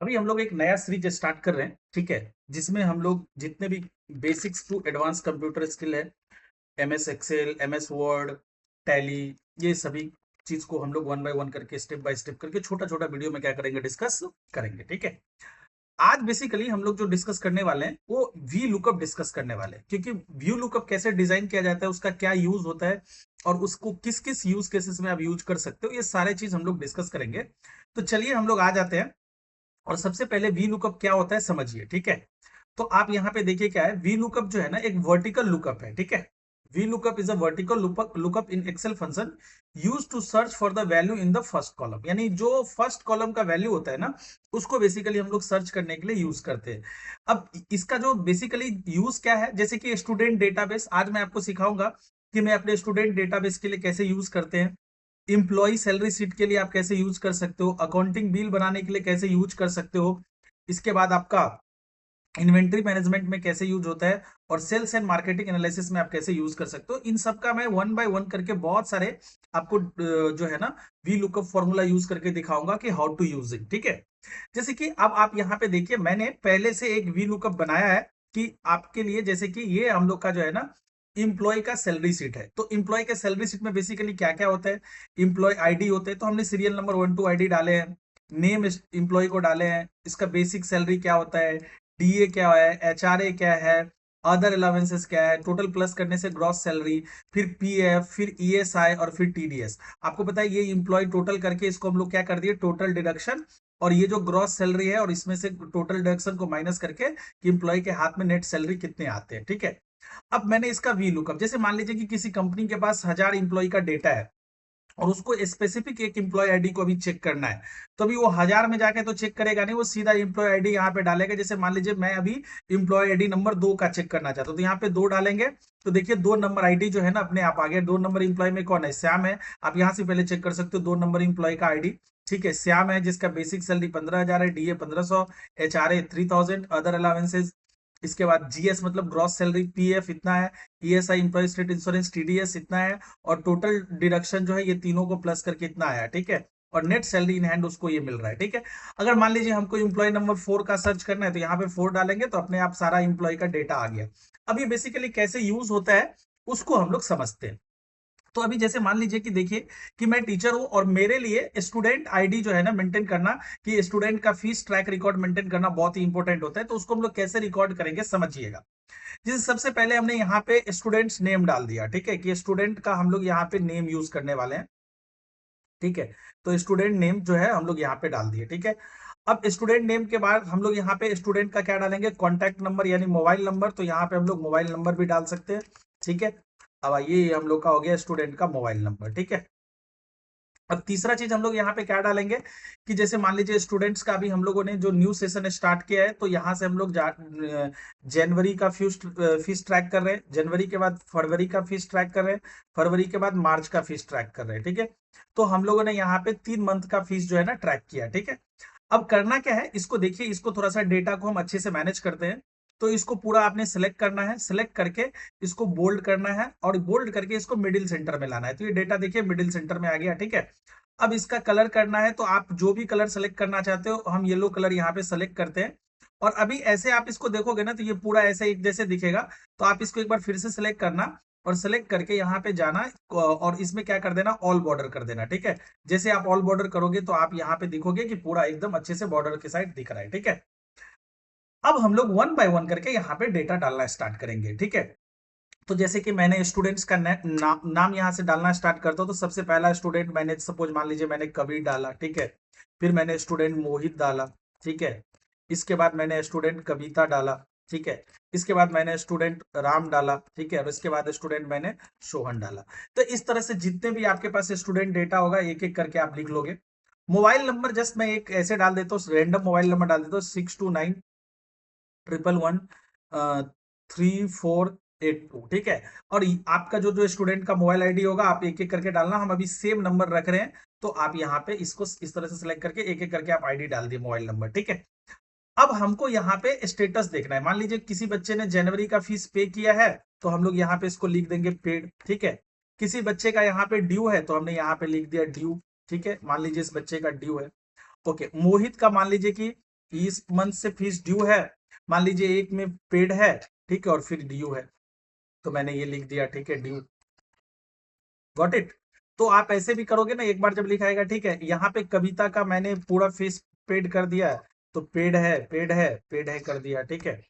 अभी हम लोग एक नया सीरीज स्टार्ट कर रहे हैं, ठीक है, जिसमें हम लोग जितने भी basics to advance computer skill है, MS Excel, MS Word, Tally, ये सभी चीज को हम लोग वन बाय वन करके स्टेप बाय स्टेप करके छोटा छोटा वीडियो में क्या करेंगे, डिस्कस करेंगे। ठीक है, आज बेसिकली हम लोग जो डिस्कस करने वाले हैं वो वी लुकअप डिस्कस करने वाले हैं, क्योंकि व्यू लुकअप कैसे डिजाइन किया जाता है, उसका क्या यूज होता है और उसको किस किस यूज केसेस में आप यूज कर सकते हो, ये सारे चीज हम लोग डिस्कस करेंगे। तो चलिए हम लोग आ जाते हैं और सबसे पहले वी लुकअप क्या होता है समझिए। ठीक है, तो आप यहाँ पे देखिए क्या है, वी लुकअप जो है ना एक वर्टिकल लुकअप है। ठीक है, V lookup is a vertical lookup in Excel function use to search for the value in the first column, यानी जो फर्स्ट कॉलम का वैल्यू होता है ना, उसको बेसिकली हम लोग सर्च करने के लिए यूज करते हैं। अब इसका जो बेसिकली यूज क्या है, जैसे कि स्टूडेंट डेटाबेस, आज मैं आपको सिखाऊंगा कि मैं अपने स्टूडेंट डेटाबेस के लिए कैसे यूज करते हैं। इम्प्लॉय सैलरी शीट के लिए आप कैसे यूज कर सकते हो, अकाउंटिंग बिल बनाने के लिए कैसे यूज कर सकते हो, इसके बाद आपका इन्वेंट्री मैनेजमेंट में कैसे यूज होता है, और सेल्स एंड मार्केटिंग एनालिसिस में आप कैसे यूज कर सकते हो। इन सब का मैं वन बाय वन करके बहुत सारे आपको जो है ना वी लुकअप फॉर्मूला यूज करके दिखाऊंगा कि हाउ टू यूज इट। ठीक है, जैसे कि अब आप यहाँ पे देखिए, मैंने पहले से एक वी लुकअप बनाया है कि आपके लिए, जैसे कि ये हम लोग का जो है ना इम्प्लॉय का सैलरी सीट है। तो इम्प्लॉय के सैलरी सीट में बेसिकली क्या क्या होता है, इम्प्लॉय आईडी होते हैं, तो हमने सीरियल नंबर 1 to आईडी डाले हैं, नेम इम्प्लॉय को डाले हैं, इसका बेसिक सैलरी क्या होता है, डीए क्या है, एचआरए क्या है, अदर अलावेंसेस क्या है, टोटल प्लस करने से ग्रॉस सैलरी, फिर पीएफ, फिर ईएसआई और फिर टीडीएस। आपको पता है ये इम्प्लॉय टोटल करके इसको हम लोग क्या कर दिए, टोटल डिडक्शन, और ये जो ग्रॉस सैलरी है और इसमें से टोटल डिडक्शन को माइनस करके कि इम्प्लॉय के हाथ में नेट सैलरी कितने आते हैं। ठीक है, अब मैंने इसका वी लुकअप, जैसे मान लीजिए कि किसी कंपनी के पास 1000 इम्प्लॉय का डेटा है और उसको स्पेसिफिक एक इम्प्लॉय आईडी को भी चेक करना है, तो अभी वो 1000 में जाके तो चेक करेगा नहीं, वो सीधा इम्प्लॉय आईडी यहाँ पे डालेगा। जैसे मान लीजिए मैं अभी इम्प्लॉय आईडी नंबर 2 का चेक करना चाहता हूँ, तो यहाँ पे 2 डालेंगे, तो देखिए 2 नंबर आईडी जो है ना अपने आप आ गया। 2 नंबर इम्प्लॉय में कौन है, श्याम है। आप यहाँ से पहले चेक कर सकते हो 2 नंबर इम्प्लॉय का आईडी। ठीक है, श्याम है जिसका बेसिक सैलरी 15,000 है, डीए 1500, एचआरए 3000, अदर अलावेंसेज, इसके बाद जीएस मतलब ग्रॉस सैलरी, पीएफ इतना है, ESI employ state insurance, TDS इतना है, और टोटल डिडक्शन जो है ये तीनों को प्लस करके इतना आया। ठीक है, और नेट सैलरी इन हैंड उसको ये मिल रहा है। ठीक है, अगर मान लीजिए हमको इम्प्लॉय नंबर 4 का सर्च करना है, तो यहाँ पे 4 डालेंगे तो अपने आप सारा इम्प्लॉय का डेटा आ गया। अब ये बेसिकली कैसे यूज होता है उसको हम लोग समझते हैं। तो अभी जैसे मान लीजिए कि देखिए कि मैं टीचर हूं और मेरे लिए स्टूडेंट आईडी जो है ना मेंटेन करना, कि स्टूडेंट का फीस ट्रैक रिकॉर्ड मेंटेन करना बहुत ही इंपॉर्टेंट होता है। तो उसको हम लोग कैसे रिकॉर्ड करेंगे समझिएगा। जैसे सबसे पहले हमने यहाँ पे स्टूडेंट्स नेम डाल दिया, ठीक है, कि स्टूडेंट का हम लोग यहाँ पे नेम यूज करने वाले हैं। ठीक है, तो स्टूडेंट नेम जो है हम लोग यहाँ पे डाल दिए। ठीक है, अब स्टूडेंट नेम के बाद हम लोग यहाँ पे स्टूडेंट का क्या डालेंगे, कॉन्टैक्ट नंबर यानी मोबाइल नंबर, तो यहाँ पे हम लोग मोबाइल नंबर भी डाल सकते हैं। ठीक है, अब ये हम लोग का हो गया स्टूडेंट का मोबाइल नंबर। ठीक है, अब तीसरा चीज हम लोग यहाँ पे क्या डालेंगे, कि जैसे मान लीजिए स्टूडेंट्स का भी हम लोगों ने जो न्यू सेशन स्टार्ट किया है, तो यहाँ से हम लोग जनवरी का फीस ट्रैक कर रहे हैं, जनवरी के बाद फरवरी का फीस ट्रैक कर रहे हैं, फरवरी के बाद मार्च का फीस ट्रैक कर रहे हैं। ठीक है, तो हम लोगों ने यहाँ पे 3 मंथ का फीस जो है ना ट्रैक किया। ठीक है, अब करना क्या है, इसको देखिए, इसको थोड़ा सा डेटा को हम अच्छे से मैनेज करते हैं। तो इसको पूरा आपने सेलेक्ट करना है, सेलेक्ट करके इसको बोल्ड करना है, और बोल्ड करके इसको मिडिल सेंटर में लाना है। तो ये डेटा देखिए मिडिल सेंटर में आ गया। ठीक है, अब इसका कलर करना है, तो आप जो भी कलर सेलेक्ट करना चाहते हो, हम येलो कलर यहाँ पे सेलेक्ट करते हैं। और अभी ऐसे आप इसको देखोगे ना, तो ये पूरा ऐसे एक जैसे दिखेगा। तो आप इसको एक बार फिर से सेलेक्ट करना, और सेलेक्ट करके यहाँ पे जाना, और इसमें क्या कर देना, ऑल बॉर्डर कर देना। ठीक है, जैसे आप ऑल बॉर्डर करोगे तो आप यहाँ पे दिखोगे कि पूरा एकदम अच्छे से बॉर्डर के साइड दिख रहा है। ठीक है, अब हम लोग वन बाय वन करके यहाँ पे डेटा डालना स्टार्ट करेंगे। ठीक है, तो जैसे कि मैंने स्टूडेंट्स का नाम यहाँ से डालना स्टार्ट करता हूँ, तो सबसे पहला स्टूडेंट मैंने सपोज मान लीजिए मैंने कबीर डाला। ठीक है, फिर मैंने स्टूडेंट मोहित डाला। ठीक है, इसके बाद मैंने स्टूडेंट कविता डाला। ठीक है, इसके बाद मैंने स्टूडेंट राम डाला। ठीक है, और इसके बाद स्टूडेंट मैंने सोहन डाला। तो इस तरह से जितने भी आपके पास स्टूडेंट डेटा होगा एक एक करके आप लिख लोगे। मोबाइल नंबर जस्ट मैं एक ऐसे डाल देता हूँ, रेंडम मोबाइल नंबर डाल देता हूँ, 6291113482। ठीक है, और आपका जो जो स्टूडेंट का मोबाइल आईडी होगा आप एक एक करके डालना। हम अभी सेम नंबर रख रहे हैं, तो आप यहाँ पे इसको इस तरह से सिलेक्ट करके एक एक करके आप आईडी डाल दिए, मोबाइल नंबर। ठीक है, अब हमको यहाँ पे स्टेटस देखना है। मान लीजिए किसी बच्चे ने जनवरी का फीस पे किया है, तो हम लोग यहाँ पे इसको लिख देंगे पेड। ठीक है, किसी बच्चे का यहाँ पे ड्यू है, तो हमने यहाँ पे लिख दिया ड्यू। ठीक है, मान लीजिए इस बच्चे का ड्यू है। ओके, मोहित का मान लीजिए कि इस मंथ से फीस ड्यू है, मान लीजिए एक में पेड है, ठीक है, और फिर ड्यू है, तो मैंने ये लिख दिया, ठीक है, ड्यू। Got it. तो आप ऐसे भी करोगे ना, एक बार जब लिखाएगा, ठीक है, यहाँ पे कविता का मैंने पूरा फीस पेड कर दिया, तो पेड है, पेड है, पेड है कर दिया, ठीक है।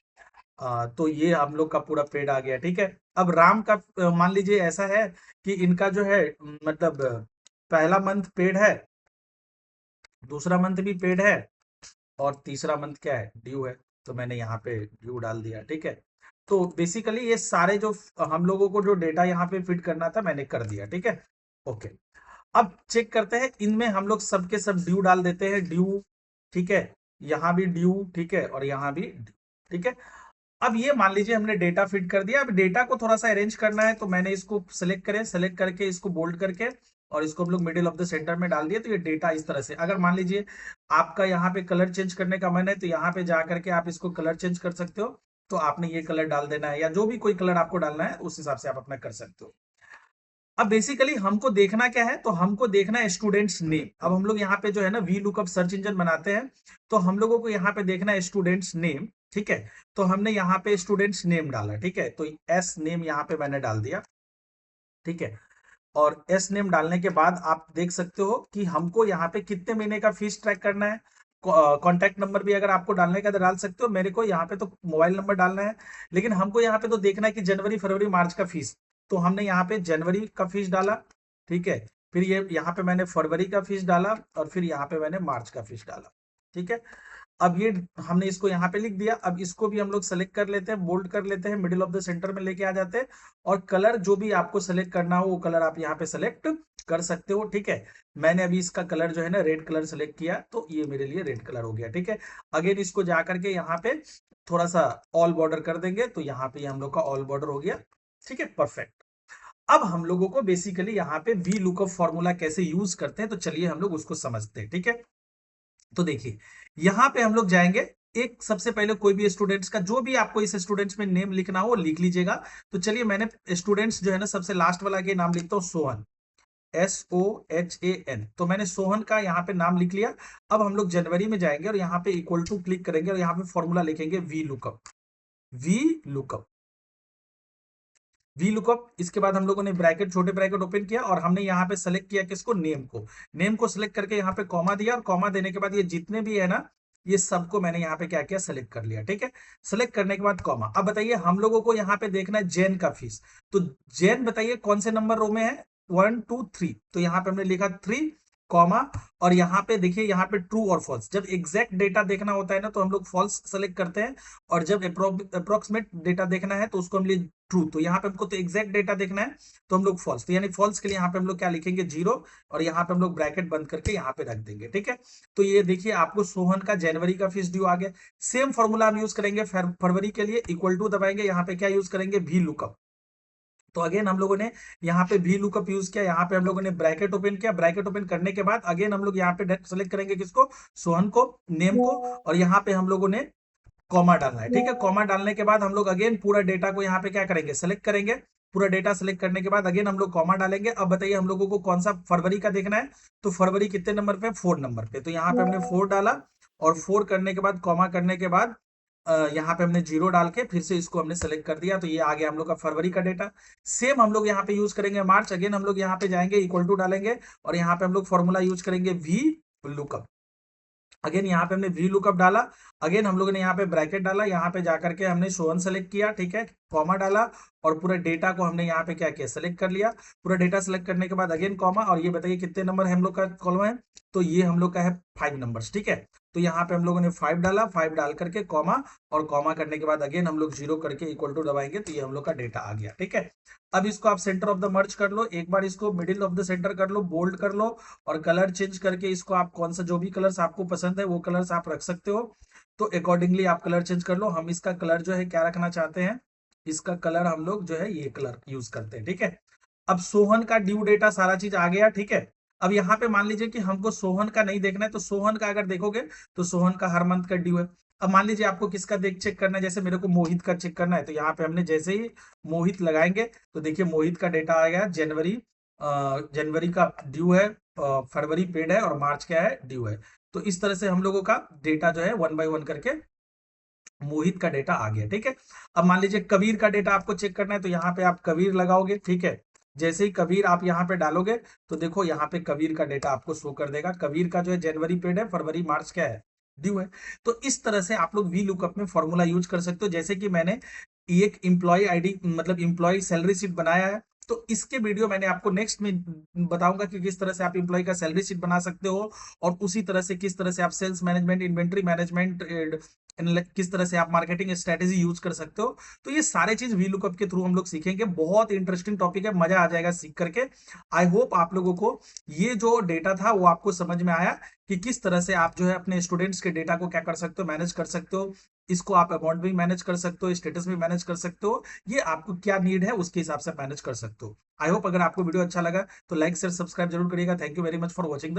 तो ये हम लोग का पूरा पेड आ गया, ठीक है। अब राम का मान लीजिए ऐसा है कि इनका जो है मतलब पहला मंथ पेड है, दूसरा मंथ भी पेड है, और तीसरा मंथ क्या है, ड्यू है, तो मैंने यहाँ पे ड्यू डाल दिया, ठीक है। तो बेसिकली ये सारे जो हम लोगों को जो डेटा यहाँ पे फिट करना था मैंने कर दिया, ठीक है। ओके, अब चेक करते हैं, इनमें हम लोग सबके सब ड्यू डाल देते हैं, ड्यू, ठीक है, यहाँ भी ड्यू, ठीक है, और यहाँ भी ड्यू, ठीक है। अब ये मान लीजिए हमने डेटा फिट कर दिया, अब डेटा को थोड़ा सा अरेंज करना है, तो मैंने इसको सेलेक्ट करें, सेलेक्ट करके इसको बोल्ड करके और इसको हम लोग मिडिल ऑफ द सेंटर में डाल दिए, तो ये डेटा इस तरह से, अगर मान लीजिए आपका यहाँ पे कलर चेंज करने का मन है, तो यहाँ पे जा करके आप इसको कलर चेंज कर सकते हो, तो आपने ये कलर डाल देना है, या जो भी कोई कलर आपको डालना है उस हिसाब से आप अपना कर सकते हो। अब बेसिकली हमको देखना क्या है, तो हमको देखना है स्टूडेंट्स नेम। अब हम लोग यहाँ पे जो है ना वी लुकअप सर्च इंजन बनाते हैं, तो हम लोगों को यहाँ पे देखना है स्टूडेंट्स नेम, ठीक है। तो हमने यहाँ पे स्टूडेंट्स नेम डाला, ठीक है, तो एस नेम यहाँ पे मैंने डाल दिया, ठीक है। और एस नेम डालने के बाद आप देख सकते हो कि हमको यहाँ पे कितने महीने का फीस ट्रैक करना है। कॉन्टैक्ट नंबर भी अगर आपको डालने का तो डाल सकते हो, मेरे को यहाँ पे तो मोबाइल नंबर डालना है, लेकिन हमको यहाँ पे तो देखना है कि जनवरी फरवरी मार्च का फीस, तो हमने यहाँ पे जनवरी का फीस डाला, ठीक है। फिर ये यहाँ पे मैंने फरवरी का फीस डाला, और फिर यहाँ पे मैंने मार्च का फीस डाला, ठीक है। अब ये हमने इसको यहाँ पे लिख दिया, अब इसको भी हम लोग सेलेक्ट कर लेते हैं, बोल्ड कर लेते हैं, मिडिल ऑफ द सेंटर में लेके आ जाते हैं, और कलर जो भी आपको सेलेक्ट करना हो वो कलर आप यहाँ पे सेलेक्ट कर सकते हो, ठीक है। मैंने अभी इसका कलर जो है ना रेड कलर सेलेक्ट किया, तो ये मेरे लिए रेड कलर हो गया, ठीक है। अगेन इसको जा करके यहाँ पे थोड़ा सा ऑल बॉर्डर कर देंगे, तो यहाँ पे हम लोग का ऑल बॉर्डर हो गया, ठीक है, परफेक्ट। अब हम लोगों को बेसिकली यहाँ पे वी लुकअप फॉर्मूला कैसे यूज करते हैं, तो चलिए हम लोग उसको समझते हैं, ठीक है। तो देखिए यहां पे हम लोग जाएंगे, एक सबसे पहले कोई भी स्टूडेंट्स का जो भी आपको इस स्टूडेंट्स में नेम लिखना हो लिख लीजिएगा। तो चलिए मैंने स्टूडेंट्स जो है ना सबसे लास्ट वाला के नाम लिखता हूँ सोहन, SOHAN, तो मैंने सोहन का यहाँ पे नाम लिख लिया। अब हम लोग जनवरी में जाएंगे और यहाँ पे इक्वल टू क्लिक करेंगे और यहाँ पे फॉर्मूला लिखेंगे V lookup, V lookup, V lookup. इसके बाद हम लोगों ने ब्रैकेट, छोटे ब्रैकेट ओपन किया, और हमने यहाँ पे सेलेक्ट किया किसको, नेम को। नेम को सेलेक्ट करके यहाँ पे कॉमा दिया, और कॉमा देने के बाद ये जितने भी है ना ये सबको मैंने यहाँ पे क्या किया, सेलेक्ट कर लिया, ठीक है। सेलेक्ट करने के बाद कॉमा। अब बताइए हम लोगों को यहाँ पे देखना है जैन का फीस, तो जैन बताइए कौन से नंबर रो में है, 1 2 3, तो यहाँ पे हमने लिखा 3 कॉमा, और यहाँ पे देखिए यहाँ पे ट्रू और फॉल्स, जब एग्जैक्ट डेटा देखना होता है ना तो हम लोग फॉल्स सेलेक्ट करते हैं, और जब अप्रोक्सीमेट डेटा देखना है तो उसको हम लिए ट्रू। तो यहाँ पे हमको तो एग्जैक्ट डेटा देखना है तो हम लोग फॉल्स, तो यानी फॉल्स के लिए यहाँ पे हम लोग क्या लिखेंगे, 0, और यहाँ पे हम लोग ब्रैकेट बंद करके यहाँ पे रख देंगे, ठीक है। तो ये देखिए आपको सोहन का जनवरी का फीस ड्यू आ गया। सेम फॉर्मूला हम यूज करेंगे फरवरी के लिए, इक्वल टू दबाएंगे, यहाँ पे क्या यूज करेंगे, वी लुकअप। तो अगेन हम लोगों ने यहाँ पे वी लुकअप यूज किया, यहाँ पे हम लोगों ने ब्रैकेट ओपन किया, ब्रैकेट ओपन करने के बाद अगेन हम लोग यहाँ पे सेलेक्ट करेंगे किसको, सोहन को, नेम को, और यहाँ पे हम लोगों ने कॉमा डालना है, ठीक है। कॉमा डालने के बाद हम लोग अगेन पूरा डेटा को यहाँ पे क्या करेंगे, सेलेक्ट करेंगे। पूरा डेटा सेलेक्ट करने के बाद अगेन हम लोग कॉमा डालेंगे। अब बताइए हम लोगों को कौन सा फरवरी का देखना है, तो फरवरी कितने नंबर पे, 4 नंबर पे, तो यहाँ पे हमने 4 डाला, और 4 करने के बाद कॉमा करने के बाद यहाँ पे हमने 0 डाल के फिर से इसको हमने सेलेक्ट कर दिया, तो ये आ गया हम लोग का फरवरी का डेटा। सेम हम लोग यहाँ पे यूज करेंगे मार्च, अगेन हम लोग यहाँ पे जाएंगे, इक्वल टू डालेंगे, और यहाँ पे हम लोग फॉर्मूला यूज करेंगे वी लुकअप। अगेन यहाँ पे हमने वी लुकअप डाला, अगेन हम लोगों ने यहाँ पे ब्रैकेट डाला, यहाँ पे जाकर के हमने सोहन सेलेक्ट किया, ठीक है, कॉमा डाला, और पूरा डेटा को हमने यहाँ पे क्या किया, सेलेक्ट कर लिया। पूरा डेटा सेलेक्ट करने के बाद अगेन कॉमा, और ये बताइए कितने नंबर है हम लोग का कॉलम है, तो ये हम लोग का है 5 नंबर्स, ठीक है। तो यहाँ पे हम लोगों ने 5 डाला, 5 डाल करके कॉमा, और कॉमा करने के बाद अगेन हम लोग 0 करके इक्वल टू दबाएंगे, तो ये हम लोग का डेटा आ गया, ठीक है। अब इसको आप सेंटर ऑफ द मर्ज कर लो, एक बार इसको मिडिल ऑफ द सेंटर कर लो, बोल्ड कर लो, और कलर चेंज करके इसको आप कौन सा जो भी कलर्स आपको पसंद है वो कलर्स आप रख सकते हो, तो अकॉर्डिंगली आप कलर चेंज कर लो। हम इसका कलर जो है क्या रखना चाहते हैं, इसका कलर हम लोग जो है ये कलर यूज करते हैं, ठीक है। अब सोहन का ड्यू डेटा सारा चीज आ गया, ठीक है। अब यहाँ पे मान लीजिए कि हमको सोहन का नहीं देखना है, तो सोहन का अगर देखोगे तो सोहन का हर मंथ का ड्यू है। अब मान लीजिए आपको किसका देख चेक करना है, जैसे मेरे को मोहित का चेक करना है, तो यहाँ पे हमने जैसे ही मोहित लगाएंगे तो देखिए मोहित का डेटा आ गया, जनवरी, जनवरी का ड्यू है, फरवरी पेड है, और मार्च क्या है, ड्यू है। तो इस तरह से हम लोगों का डेटा जो है 1 बाय 1 करके मोहित का डेटा आ गया। ठीक है, अब मान लीजिए कबीर का डेटा आपको चेक करना है, तो यहाँ पे आप कबीर लगाओगे। ठीक है, जैसे ही कबीर आप यहाँ पे डालोगे तो देखो यहाँ पे कबीर का डेटा आपको शो कर देगा। कबीर का जो है जनवरी पेड है, फरवरी मार्च क्या है, ड्यू है। तो इस तरह से आप लोग वी लुकअप में फॉर्मूला यूज कर सकते हो। जैसे कि मैंने एक इम्प्लॉय आईडी मतलब इम्प्लॉय सैलरी शीट बनाया है, तो इसके वीडियो मैंने आपको नेक्स्ट में बताऊंगा कि किस तरह से आप इम्प्लॉय का सैलरी शीट बना सकते हो, और उसी तरह से किस तरह से आप सेल्स मैनेजमेंट, इन्वेंट्री मैनेजमेंट, किस तरह से आप मार्केटिंग स्ट्रेटेजी यूज कर सकते हो। तो ये सारे चीज वी लुकअप के थ्रू हम लोग सीखेंगे। बहुत इंटरेस्टिंग टॉपिक है, मजा आ जाएगा सीख करके। आई होप आप लोगों को ये जो डेटा था वो आपको समझ में आया कि किस तरह से आप जो है अपने स्टूडेंट्स के डेटा को क्या कर सकते हो, मैनेज कर सकते हो। इसको आप अकाउंट भी मैनेज कर सकते हो, स्टेटस भी मैनेज कर सकते हो। ये आपको क्या नीड है उसके हिसाब से मैनेज कर सकते हो। आई होप अगर आपको वीडियो अच्छा लगा तो लाइक शेयर सब्सक्राइब जरूर करिएगा। Thank you very much for watching the